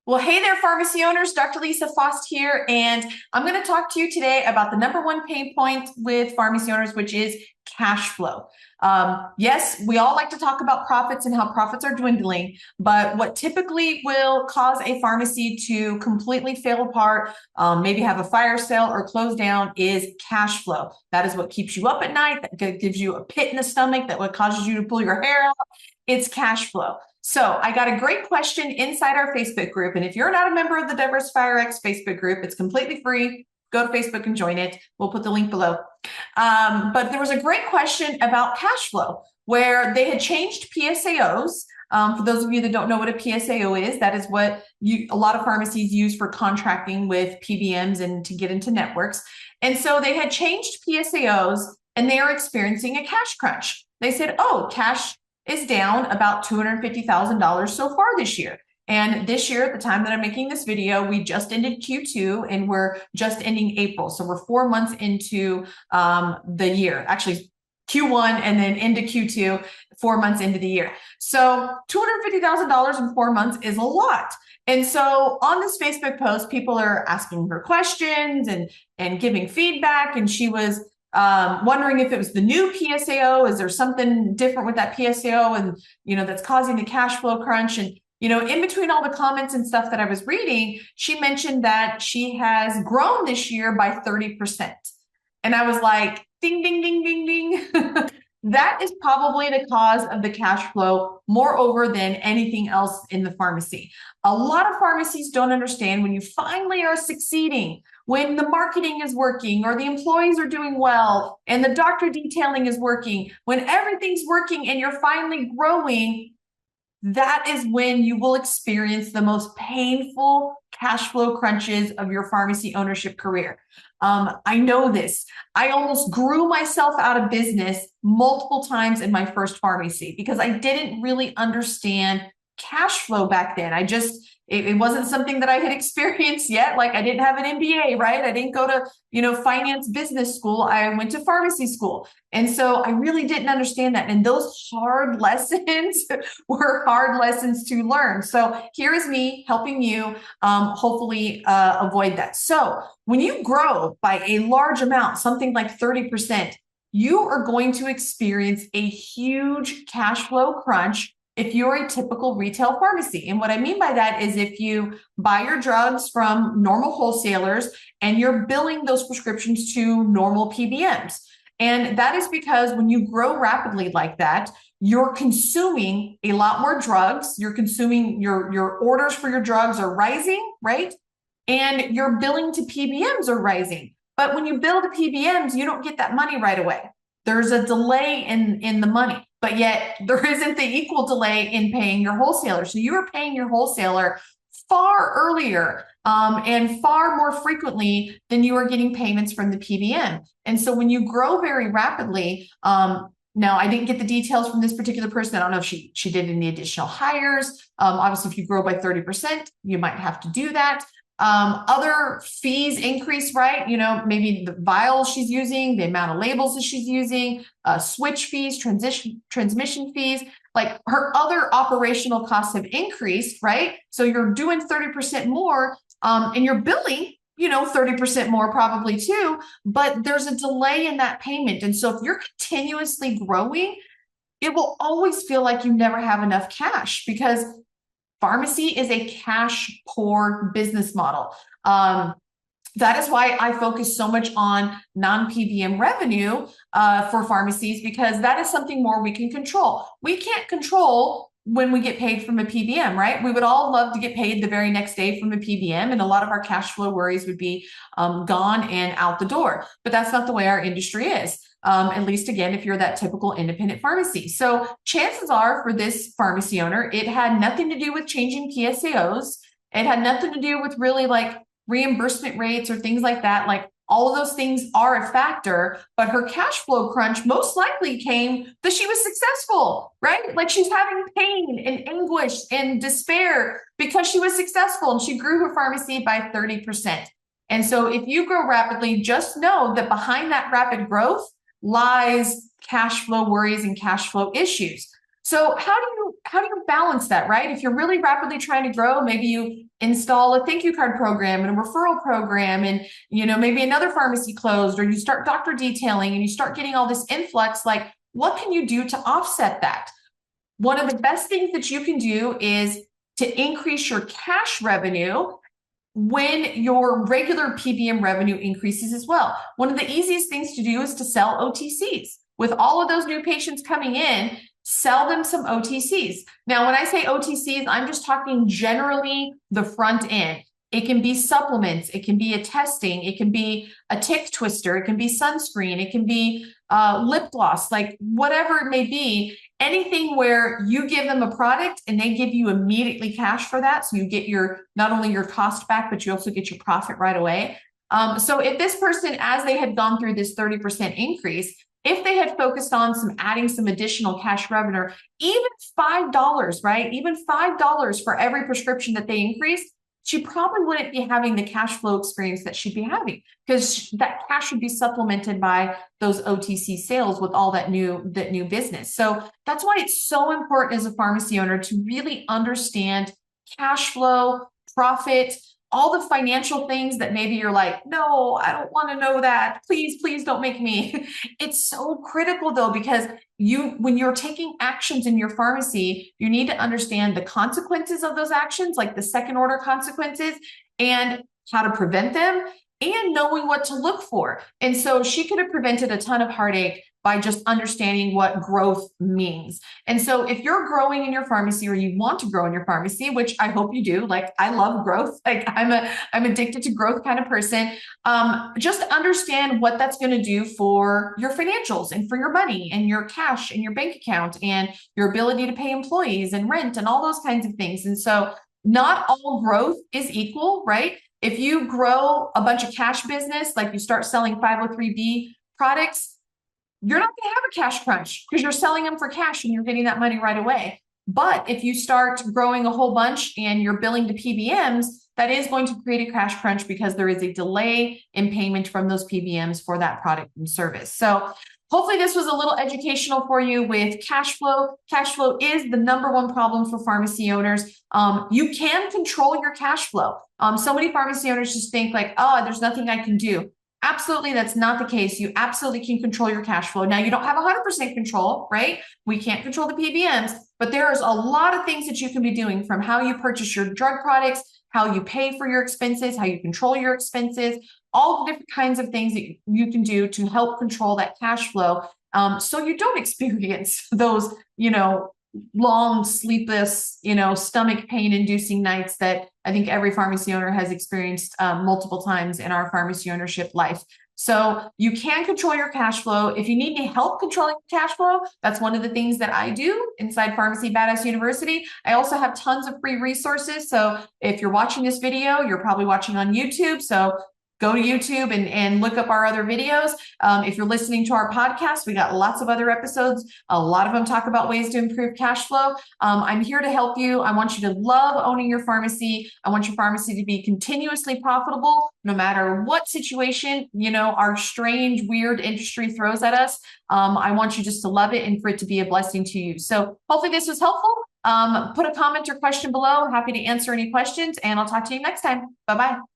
Well, hey there, pharmacy owners. Dr. Lisa Faast here, and I'm going to talk to you today about the number one pain point with pharmacy owners, which is cash flow. Yes, we all like to talk about profits and how profits are dwindling, but what typically will cause a pharmacy to completely fail apart, maybe have a fire sale or close down, is cash flow. That is what keeps you up at night, that gives you a pit in the stomach, that what causes you to pull your hair out. It's cash flow. So I got a great question inside our Facebook group. And if you're not a member of the Diversifier X Facebook group, it's completely free. Go to Facebook and join it. We'll put the link below. But there was a great question about cash flow where they had changed PSAOs. For those of you that don't know what a PSAO is, that is what a lot of pharmacies use for contracting with PBMs and to get into networks. And so they had changed PSAOs and they are experiencing a cash crunch. They said, oh, cash is down about $250,000 so far this year. And this year, at the time that I'm making this video, we just ended Q2 and we're just ending April. So we're 4 months into the year, actually Q1 and then into Q2, 4 months into the year. So $250,000 in 4 months is a lot. And so on this Facebook post, people are asking her questions and giving feedback. And she was wondering if it was the new PSAO. Is there something different with that PSAO and, that's causing the cash flow crunch? And, in between all the comments and stuff that I was reading, she mentioned that she has grown this year by 30%. And I was like, ding, ding, ding, ding, ding. That is probably the cause of the cash flow, moreover than anything else in the pharmacy. A lot of pharmacies don't understand when you finally are succeeding, when the marketing is working or the employees are doing well and the doctor detailing is working, when everything's working and you're finally growing, that is when you will experience the most painful cash flow crunches of your pharmacy ownership career. I know this. I almost grew myself out of business multiple times in my first pharmacy because I didn't really understand cash flow back then. It wasn't something that I had experienced yet. Like I didn't have an MBA, right? I didn't go to, finance business school. I went to pharmacy school. And so I really didn't understand that. And those hard lessons were hard lessons to learn. So here is me helping you hopefully avoid that. So when you grow by a large amount, something like 30%, you are going to experience a huge cash flow crunch if you're a typical retail pharmacy. And what I mean by that is if you buy your drugs from normal wholesalers and you're billing those prescriptions to normal PBMs. And that is because when you grow rapidly like that, you're consuming a lot more drugs. You're consuming your orders for your drugs are rising, right? And your billing to PBMs are rising. But when you bill to PBMs, you don't get that money right away. There's a delay in the money, but yet there isn't the equal delay in paying your wholesaler. So you are paying your wholesaler far earlier and far more frequently than you are getting payments from the PBM. And so when you grow very rapidly, now I didn't get the details from this particular person. I don't know if she did any additional hires. Obviously, if you grow by 30%, you might have to do that. Other fees increase, right? Maybe the vials she's using, the amount of labels that she's using, switch fees, transmission fees, like her other operational costs have increased, right? So you're doing 30% more, and you're billing, 30% more probably too, but there's a delay in that payment. And so if you're continuously growing, it will always feel like you never have enough cash because pharmacy is a cash poor business model. That is why I focus so much on non-PBM revenue for pharmacies, because that is something more we can control. We can't control when we get paid from a PBM, right? We would all love to get paid the very next day from a PBM, and a lot of our cash flow worries would be gone and out the door. But that's not the way our industry is. At least, again, if you're that typical independent pharmacy. So chances are for this pharmacy owner, it had nothing to do with changing PSAOs. It had nothing to do with really like reimbursement rates or things like that. Like all of those things are a factor, but her cash flow crunch most likely came that she was successful, right? Like she's having pain and anguish and despair because she was successful and she grew her pharmacy by 30%. And so if you grow rapidly, just know that behind that rapid growth lies cash flow worries and cash flow issues. So how do you balance that, right? If you're really rapidly trying to grow, maybe you install a thank you card program and a referral program, and maybe another pharmacy closed, or you start doctor detailing and you start getting all this influx. Like, what can you do to offset that? One of the best things that you can do is to increase your cash revenue when your regular PBM revenue increases as well. One of the easiest things to do is to sell OTCs. With all of those new patients coming in, sell them some OTCs. Now, when I say OTCs, I'm just talking generally the front end. It can be supplements, it can be a testing, it can be a tick twister, it can be sunscreen, it can be lip gloss, like whatever it may be. Anything where you give them a product and they give you immediately cash for that. So you get not only your cost back, but you also get your profit right away. So if this person, as they had gone through this 30% increase, if they had focused on adding some additional cash revenue, even $5, right? Even $5 for every prescription that they increased, she probably wouldn't be having the cash flow experience that she'd be having, because that cash would be supplemented by those OTC sales with all that new business. So that's why it's so important as a pharmacy owner to really understand cash flow, profit, all the financial things that maybe you're like, no, I don't want to know that. Please don't make me. It's so critical though, because when you're taking actions in your pharmacy, you need to understand the consequences of those actions, like the second order consequences, and how to prevent them, and knowing what to look for. And so she could have prevented a ton of heartache by just understanding what growth means. And so if you're growing in your pharmacy, or you want to grow in your pharmacy, which I hope you do, like I love growth, like I'm addicted to growth kind of person, just understand what that's going to do for your financials and for your money and your cash and your bank account and your ability to pay employees and rent and all those kinds of things. And so not all growth is equal, right? If you grow a bunch of cash business, like you start selling 503B products, you're not going to have a cash crunch because you're selling them for cash and you're getting that money right away. But if you start growing a whole bunch and you're billing to PBMs, that is going to create a cash crunch because there is a delay in payment from those PBMs for that product and service. So hopefully this was a little educational for you with cash flow. Cash flow is the #1 problem for pharmacy owners. You can control your cash flow. So many pharmacy owners just think like, oh, there's nothing I can do. Absolutely, that's not the case. You absolutely can control your cash flow. Now, you don't have 100% control, right? We can't control the PBMs, but there's a lot of things that you can be doing, from how you purchase your drug products, how you pay for your expenses, how you control your expenses, all the different kinds of things that you can do to help control that cash flow, so you don't experience those, long, sleepless, stomach pain inducing nights that I think every pharmacy owner has experienced multiple times in our pharmacy ownership life. So you can control your cash flow. If you need any help controlling cash flow, that's one of the things that I do inside Pharmacy Badass University. I also have tons of free resources. So if you're watching this video, you're probably watching on YouTube. So go to YouTube and look up our other videos. If you're listening to our podcast, we got lots of other episodes. A lot of them talk about ways to improve cash flow. I'm here to help you. I want you to love owning your pharmacy. I want your pharmacy to be continuously profitable, no matter what situation, our strange, weird industry throws at us. I want you just to love it and for it to be a blessing to you. So hopefully this was helpful. Put a comment or question below. Happy to answer any questions, and I'll talk to you next time. Bye-bye.